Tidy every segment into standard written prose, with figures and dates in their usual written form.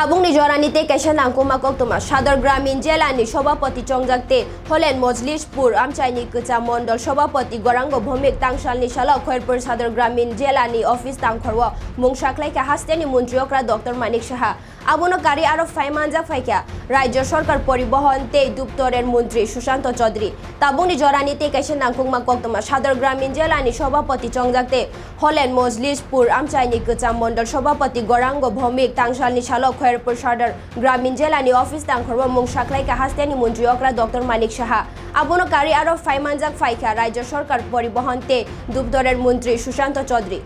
তাবুংনি জরানিতে কেশা নাংকুমা কক্তমা সাদর গ্রামীণ জেলানি সভাপতি চংজাকতে হলেন মজলিশপুর আমচাইনি কুচা মন্ডল সভাপতি গরাঙ্গ ভৌমিক তাংসালনি সালা খৈরপুর সাদর গ্রামীণ জেলানি অফিস তাংখরও মুংসাখলাইকা হাস্তেনি মন্ত্রীকরা ডক্টর মানিক সাহা আবনো গাড়ি আরো ফাইমানজা ফাইকা রাজ্য সরকার পরিবহন তে দপ্তরের মন্ত্রী সুশান্ত চৌধুরী তাবুংনি জরানিতে কেশা নাংকুমা কক্তমা সাদর গ্রামীণ জেলানি সভাপতি চংজাকতে হলেন মজলিশপুর আমচাইনি কুচা মন্ডল সভাপতি গরাঙ্গ ভৌমিক তাংসালনি সালা খৈরপুর সাদর গ্রামীণ জেলানি অফিস তাংখরও মুংসাখলাইকা হাস্তেনি মন্ত্রীকরা ডক্টর মানিক সাহা আবনো গাড়ি আরো ফাইমানজা ফাইকা রাজ্য সরকার পরিবহন তে দপ্তরের মন্ত্রী সুশান্ত চৌধুরী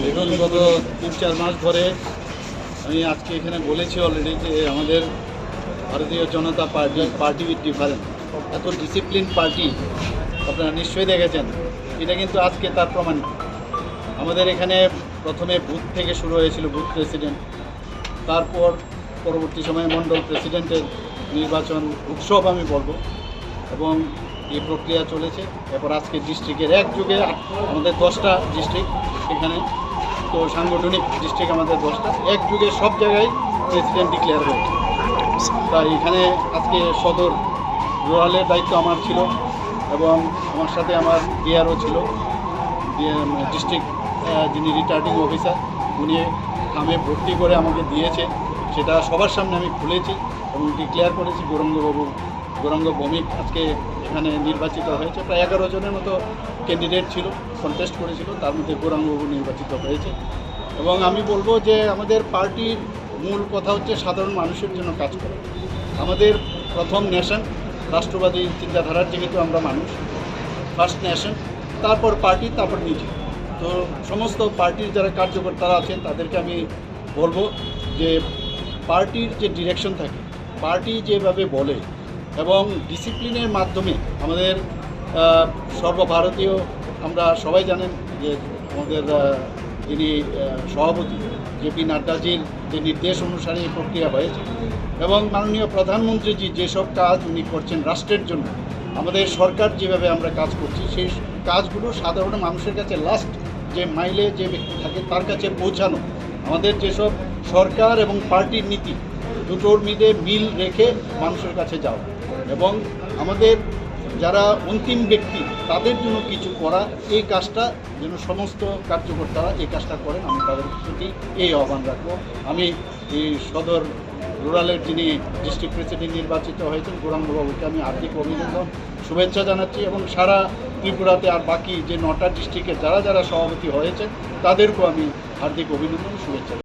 দেখুন, গত 3-4 মাস ধরে আমি আজকে এখানে বলেছি অলরেডি যে আমাদের ভারতীয় জনতা পার্টি উইথ ডিফারেন্স এত ডিসিপ্লিন পার্টি আপনারা নিশ্চয়ই দেখেছেন। এটা কিন্তু আজকে তার প্রমাণ। আমাদের এখানে প্রথমে বুথ থেকে শুরু হয়েছিল, বুথ প্রেসিডেন্ট, তারপর পরবর্তী সময়ে মণ্ডল প্রেসিডেন্টের নির্বাচন উৎসব আমি বলবো, এবং এই প্রক্রিয়া চলেছে। এরপর আজকে ডিস্ট্রিক্টের একযোগে আমাদের 10টা ডিস্ট্রিক্ট, এখানে তো সাংগঠনিক ডিস্ট্রিক্ট আমাদের 10টা, একযোগে সব জায়গায় প্রেসিডেন্ট ডিক্লেয়ার হয়েছে। তাই এখানে আজকে সদর রুরালের দায়িত্ব আমার ছিল, এবং আমার সাথে আমার ডিআরও ছিল, ডিস্ট্রিক্ট যিনি রিটার্নিং অফিসার, উনি থামে ভর্তি করে আমাকে দিয়েছে। সেটা সবার সামনে আমি খুলেছি এবং ডিক্লেয়ার করেছি। গৌরাঙ্গ ভৌমিক আজকে এখানে নির্বাচিত হয়েছে। প্রায় 11 জনের মতো ক্যান্ডিডেট ছিল, কন্টেস্ট করেছিল, তার মধ্যে গৌরাঙ্গবাবু নির্বাচিত হয়েছে। এবং আমি বলবো যে আমাদের পার্টির মূল কথা হচ্ছে সাধারণ মানুষের জন্য কাজ করা। আমাদের প্রথম নেশন, রাষ্ট্রবাদী চিন্তাধারার যেহেতু আমরা মানুষ, ফার্স্ট নেশন, তারপর পার্টি, তারপর নিজে। তো সমস্ত পার্টির যারা কার্যকর্তারা আছেন তাদেরকে আমি বলবো যে পার্টির যে ডিরেকশন থাকে, পার্টি যেভাবে বলে এবং ডিসিপ্লিনের মাধ্যমে আমাদের সর্বভারতীয়, আমরা সবাই জানেন যে আমাদের যিনি সভাপতি জেপি নাড্ডাজির যে নির্দেশ অনুসারে এই প্রক্রিয়া হয়েছে, এবং মাননীয় প্রধানমন্ত্রীজি যেসব কাজ উনি করছেন রাষ্ট্রের জন্য, আমাদের সরকার যেভাবে আমরা কাজ করছি, সেই কাজগুলো সাধারণ মানুষের কাছে লাস্ট যে মাইলে যে ব্যক্তি থাকে তার কাছে পৌঁছানো। আমাদের যেসব সরকার এবং পার্টির নীতি দুটোর মধ্যে মিল রেখে মানুষের কাছে যাওয়া, এবং আমাদের যারা অন্তিম ব্যক্তি তাদের জন্য কিছু করা, এই কাজটা যেন সমস্ত কার্যকর্তারা এই কাজটা করেন, আমি তাদের প্রতি এই আহ্বান রাখবো। আমি এই সদর রুরালের যিনি ডিস্ট্রিক্ট প্রেসিডেন্ট নির্বাচিত হয়েছেন গৌরাঙ্গবাবুকে আমি হার্দিক অভিনন্দন, শুভেচ্ছা জানাচ্ছি, এবং সারা ত্রিপুরাতে আর বাকি যে 9টা ডিস্ট্রিক্টে যারা যারা সভাপতি হয়েছেন তাদেরকেও আমি হার্দিক অভিনন্দন, শুভেচ্ছা।